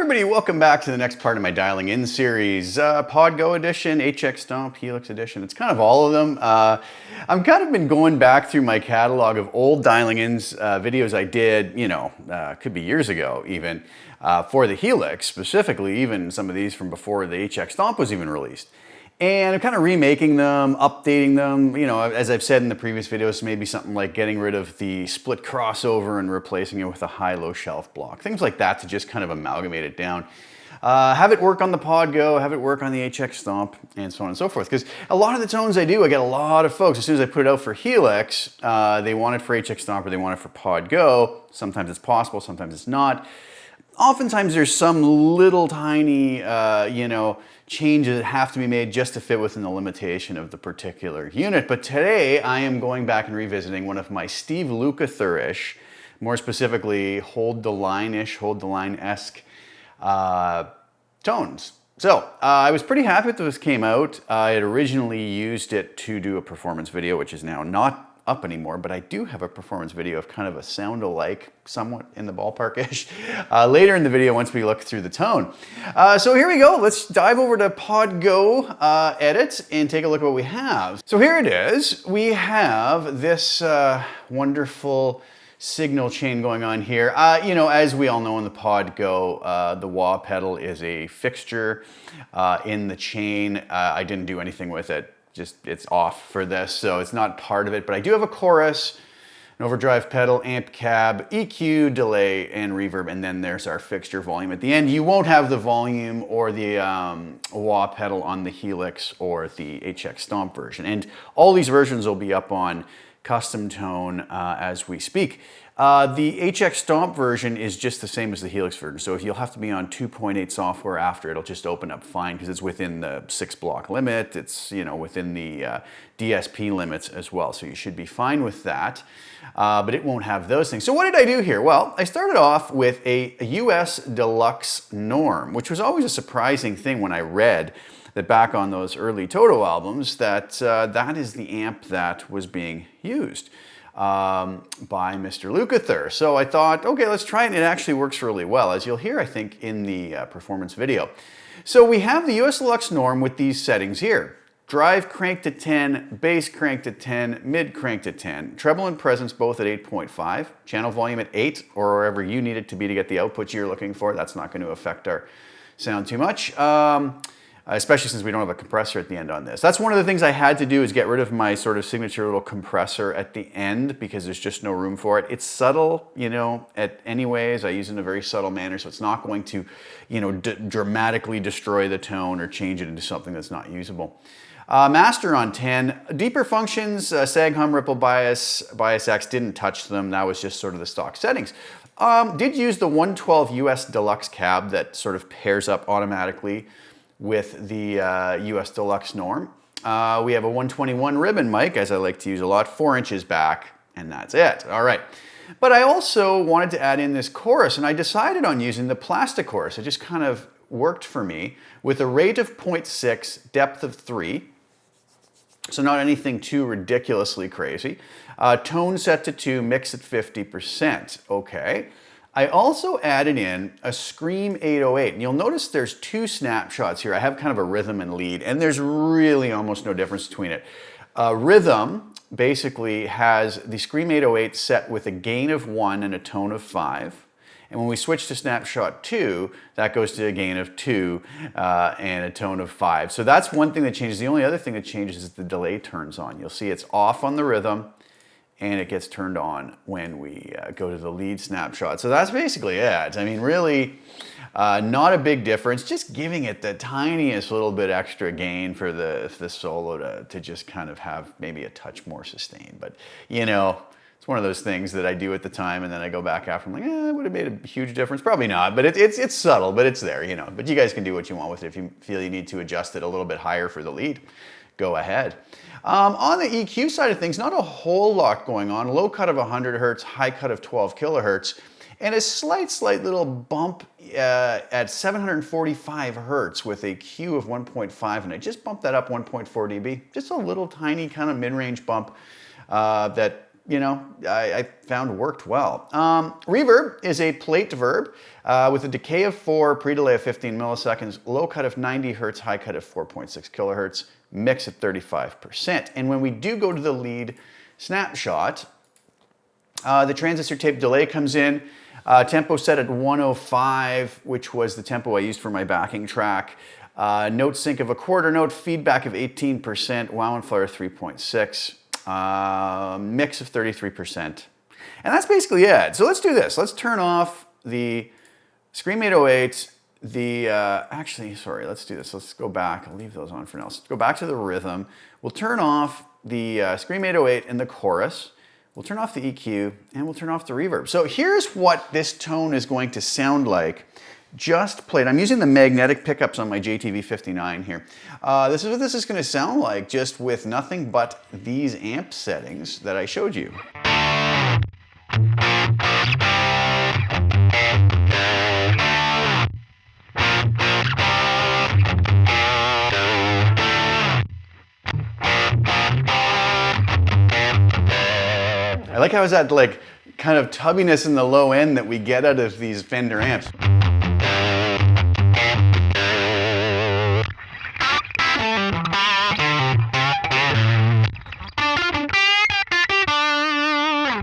everybody, welcome back to the next part of my dialing in series. Pod Go edition, HX Stomp, Helix edition, it's kind of all of them. I've kind of been going back through my catalog of old dialing ins videos I did, could be years ago even, for the Helix, specifically even some of these from before the HX Stomp was even released. And I'm kind of remaking them, updating them, as I've said in the previous videos, maybe something like getting rid of the split crossover and replacing it with a high-low shelf block. Things like that to just kind of amalgamate it down. Have it work on the Pod Go, have it work on the HX Stomp, and so on and so forth. Because a lot of the tones I do, I get a lot of folks, as soon as I put it out for Helix, they want it for HX Stomp or they want it for Pod Go. Sometimes it's possible, sometimes it's not. Oftentimes there's some little tiny, changes that have to be made just to fit within the limitation of the particular unit. But today I am going back and revisiting one of my Steve Lukather'ish, more specifically hold the line-esque tones. So I was pretty happy with this came out. I had originally used it to do a performance video, which is now not up anymore, but I do have a performance video of kind of a sound alike, somewhat in the ballpark-ish, later in the video once we look through the tone. So here we go. Let's dive over to Pod Go edit and take a look at what we have. So here it is. We have this wonderful signal chain going on here. As we all know in the Pod Go, the wah pedal is a fixture in the chain. I didn't do anything with it. It's off for this, so it's not part of it, but I do have a chorus, an overdrive pedal, amp cab, EQ, delay, and reverb, and then there's our fixture volume at the end. You won't have the volume or the wah pedal on the Helix or the HX Stomp version, and all these versions will be up on CustomTone as we speak. The HX Stomp version is just the same as the Helix version, so if you'll have to be on 2.8 software after, it'll just open up fine because it's within the 6-block limit. It's within the DSP limits as well, so you should be fine with that. But it won't have those things. So what did I do here? Well, I started off with a US Deluxe norm, which was always a surprising thing when I read that back on those early Toto albums that that is the amp that was being used by Mr. Lukather. So I thought, okay, let's try it. It actually works really well, as you'll hear, I think, in the performance video. So we have the US Deluxe norm with these settings here. Drive cranked to 10, bass cranked to 10, mid cranked to 10, treble and presence both at 8.5, channel volume at 8, or wherever you need it to be to get the output you're looking for. That's not going to affect our sound too much. Especially since we don't have a compressor at the end on this. That's one of the things I had to do, is get rid of my sort of signature little compressor at the end because there's just no room for it. It's subtle, anyways. I use it in a very subtle manner, so it's not going to, dramatically destroy the tone or change it into something that's not usable. Master on 10. Deeper functions, sag, hum, ripple, bias X, didn't touch them. That was just sort of the stock settings. Did use the 112 US Deluxe cab that sort of pairs up automatically with the US Deluxe norm. We have a 121 ribbon mic, as I like to use a lot, 4 inches back, and that's it. All right. But I also wanted to add in this chorus, and I decided on using the plastic chorus. It just kind of worked for me with a rate of 0.6, depth of 3. So not anything too ridiculously crazy. Tone set to 2, mix at 50%. Okay. I also added in a Scream 808, and you'll notice there's 2 snapshots here. I have kind of a rhythm and lead, and there's really almost no difference between it. Rhythm basically has the Scream 808 set with a gain of 1 and a tone of 5. And when we switch to Snapshot 2, that goes to a gain of 2 and a tone of 5. So that's one thing that changes. The only other thing that changes is the delay turns on. You'll see it's off on the rhythm, and it gets turned on when we go to the lead snapshot. So that's basically it. I mean, really not a big difference, just giving it the tiniest little bit extra gain for the solo to just kind of have maybe a touch more sustain. But, it's one of those things that I do at the time, and then I go back after, I'm like, it would have made a huge difference. Probably not, but it's subtle, but it's there, But you guys can do what you want with it. If you feel you need to adjust it a little bit higher for the lead, go ahead. On the EQ side of things, not a whole lot going on. Low cut of 100 hertz, high cut of 12 kilohertz, and a slight little bump at 745 hertz with a Q of 1.5, and I just bumped that up 1.4 dB. Just a little tiny kind of mid-range bump that you know, I found worked well. Reverb is a plate verb with a decay of 4, pre-delay of 15 milliseconds, low cut of 90 hertz, high cut of 4.6 kilohertz, mix at 35%. And when we do go to the lead snapshot, the transistor tape delay comes in, tempo set at 105, which was the tempo I used for my backing track. Note sync of a quarter note, feedback of 18%, wow and flare 3.6. Mix of 33%. And that's basically it. So let's do this. Let's turn off the Scream 808, actually, sorry, let's do this. Let's go back. I'll leave those on for now. Let's go back to the rhythm. We'll turn off the Scream 808 and the chorus. We'll turn off the EQ and we'll turn off the reverb. So here's what this tone is going to sound like. Just played. I'm using the magnetic pickups on my JTV 59 here. This is what this is going to sound like just with nothing but these amp settings that I showed you. I like how it's that like kind of tubbiness in the low end that we get out of these Fender amps.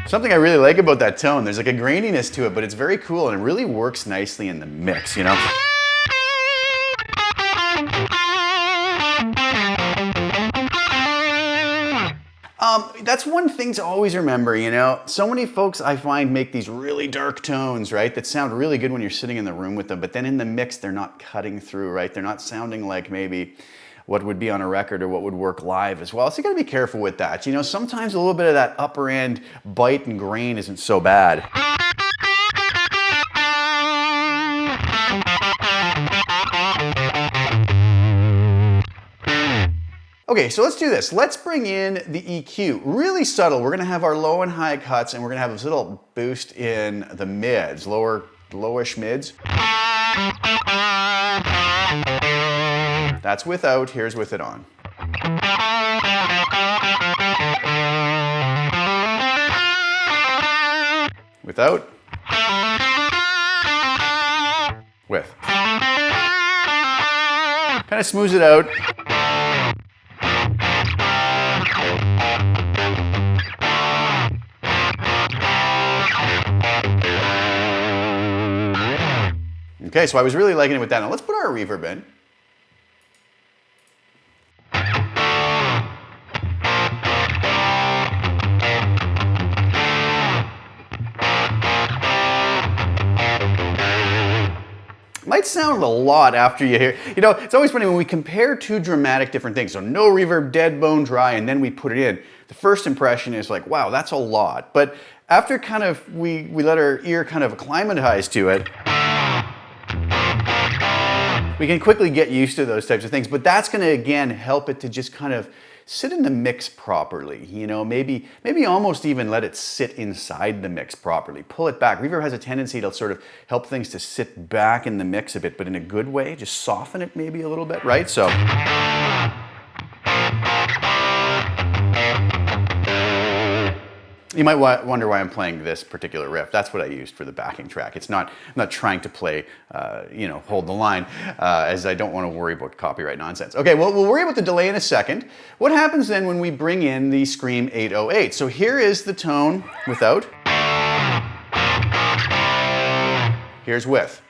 Something I really like about that tone, there's like a graininess to it, but it's very cool and it really works nicely in the mix, you know? That's one thing to always remember, you know? So many folks I find make these really dark tones, right? That sound really good when you're sitting in the room with them, but then in the mix, they're not cutting through, right? They're not sounding like maybe what would be on a record or what would work live as well. So you gotta be careful with that. You know, sometimes a little bit of that upper end bite and grain isn't so bad. Okay, so let's do this. Let's bring in the EQ. Really subtle. We're gonna have our low and high cuts and we're gonna have this little boost in the mids, lowish mids. That's without, here's with it on. Without. With. Kind of smooths it out. Okay, so I was really liking it with that. Now let's put our reverb in. Might sound a lot after you hear, you know, it's always funny when we compare two dramatic different things. So no reverb, dead bone dry, and then we put it in. The first impression is like, wow, that's a lot. But after kind of, we let our ear kind of acclimatize to it, we can quickly get used to those types of things, but that's gonna, again, help it to just kind of sit in the mix properly. You know, maybe almost even let it sit inside the mix properly. Pull it back. Reverb has a tendency to sort of help things to sit back in the mix a bit, but in a good way, just soften it maybe a little bit, right? So. You might wonder why I'm playing this particular riff. That's what I used for the backing track. It's not, I'm not trying to play, you know, hold the line, as I don't want to worry about copyright nonsense. Okay, well, we'll worry about the delay in a second. What happens then when we bring in the Scream 808? So here is the tone without. Here's with.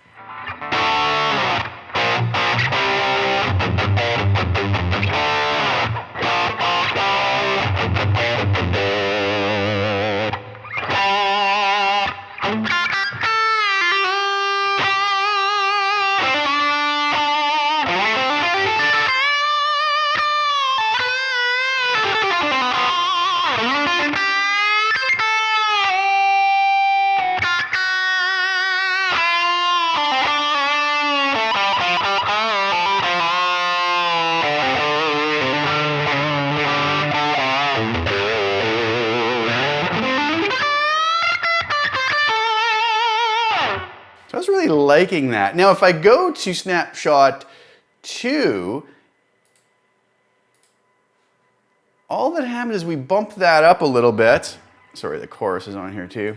I was really liking that. Now, if I go to Snapshot 2, all that happened is we bumped that up a little bit. Sorry, the chorus is on here too.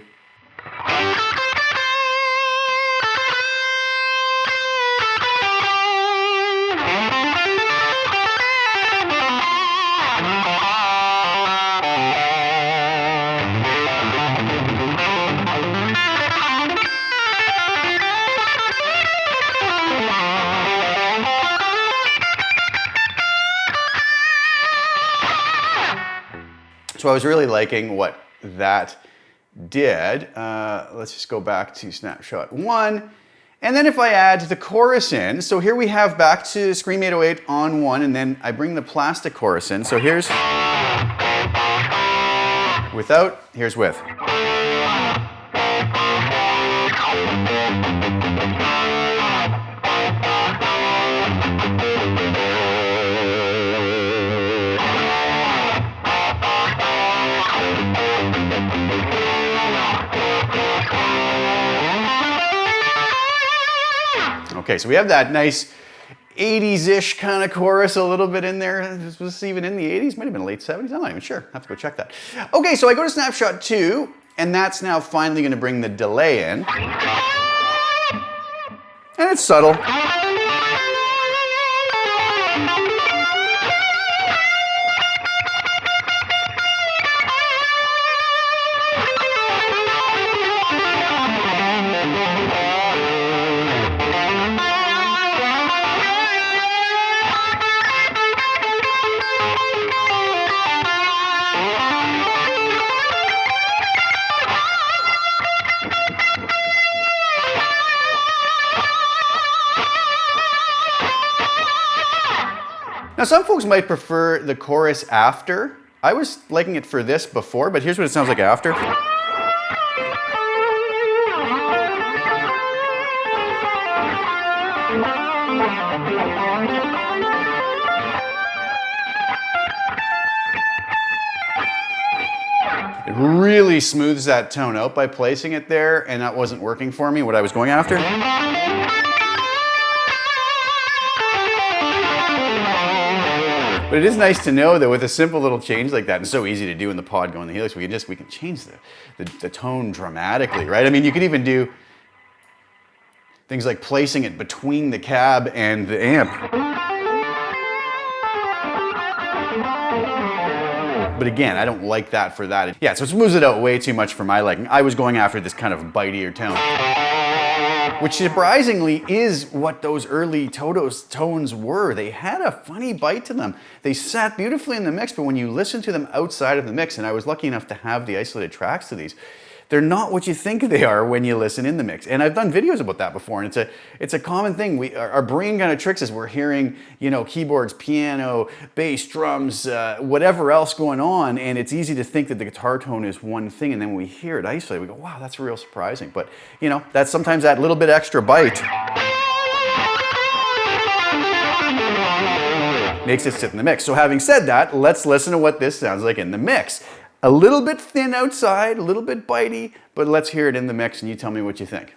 So I was really liking what that did. Let's just go back to snapshot 1. And then if I add the chorus in, so here we have back to Scream 808 on 1, and then I bring the plastic chorus in. So here's without, here's with. Okay, so we have that nice 80s-ish kind of chorus a little bit in there. Was this even in the 80s? Might have been late 70s. I'm not even sure. I have to go check that. Okay, so I go to snapshot 2, and that's now finally going to bring the delay in. And it's subtle. Now some folks might prefer the chorus after. I was liking it for this before, but here's what it sounds like after. It really smooths that tone out by placing it there, and that wasn't working for me, what I was going after. But it is nice to know that with a simple little change like that, and so easy to do in the pod going the Helix, we can change the tone dramatically, right? I mean, you can even do things like placing it between the cab and the amp. But again, I don't like that for that. Yeah, so it smooths it out way too much for my liking. I was going after this kind of bitier tone, which surprisingly is what those early tones were. They had a funny bite to them. They sat beautifully in the mix, but when you listen to them outside of the mix, and I was lucky enough to have the isolated tracks to these, they're not what you think they are when you listen in the mix. And I've done videos about that before, and it's a common thing. Our brain kind of tricks us. We're hearing, you know, keyboards, piano, bass, drums, whatever else going on, and it's easy to think that the guitar tone is one thing, and then when we hear it isolated, we go, wow, that's real surprising. But, you know, that's sometimes that little bit extra bite makes it sit in the mix. So having said that, let's listen to what this sounds like in the mix. A little bit thin outside, a little bit bitey, but let's hear it in the mix and you tell me what you think.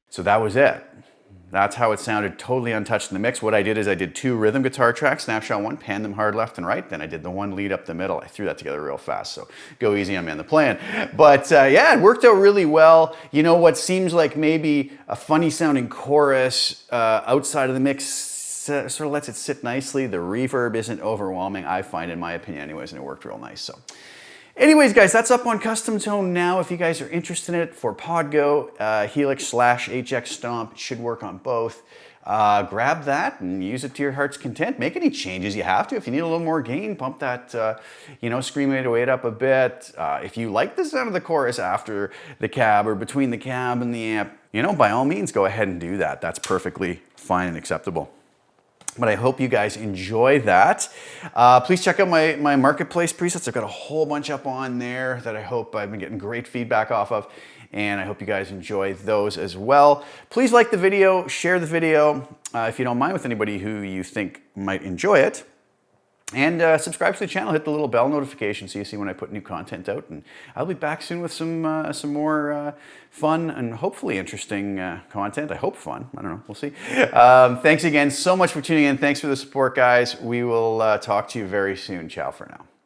So that was it. That's how it sounded, totally untouched in the mix. What I did is I did 2 rhythm guitar tracks, snapshot 1, panned them hard left and right. Then I did the 1 lead up the middle. I threw that together real fast, so go easy on me on the plan. But yeah, it worked out really well. You know, what seems like maybe a funny sounding chorus outside of the mix sort of lets it sit nicely. The reverb isn't overwhelming, I find, in my opinion anyways, and it worked real nice. So. Anyways, guys, that's up on CustomTone now. If you guys are interested in it for PodGo, Helix/HX Stomp, it should work on both. Grab that and use it to your heart's content. Make any changes you have to. If you need a little more gain, pump that, Scream 808 up a bit. If you like the sound of the chorus after the cab or between the cab and the amp, you know, by all means, go ahead and do that. That's perfectly fine and acceptable. But I hope you guys enjoy that. Please check out my marketplace presets. I've got a whole bunch up on there that I hope I've been getting great feedback off of, and I hope you guys enjoy those as well. Please like the video, share the video if you don't mind, with anybody who you think might enjoy it. And subscribe to the channel, hit the little bell notification so you see when I put new content out. And I'll be back soon with some more fun and hopefully interesting content. I hope fun. I don't know. We'll see. Thanks again so much for tuning in. Thanks for the support, guys. We will talk to you very soon. Ciao for now.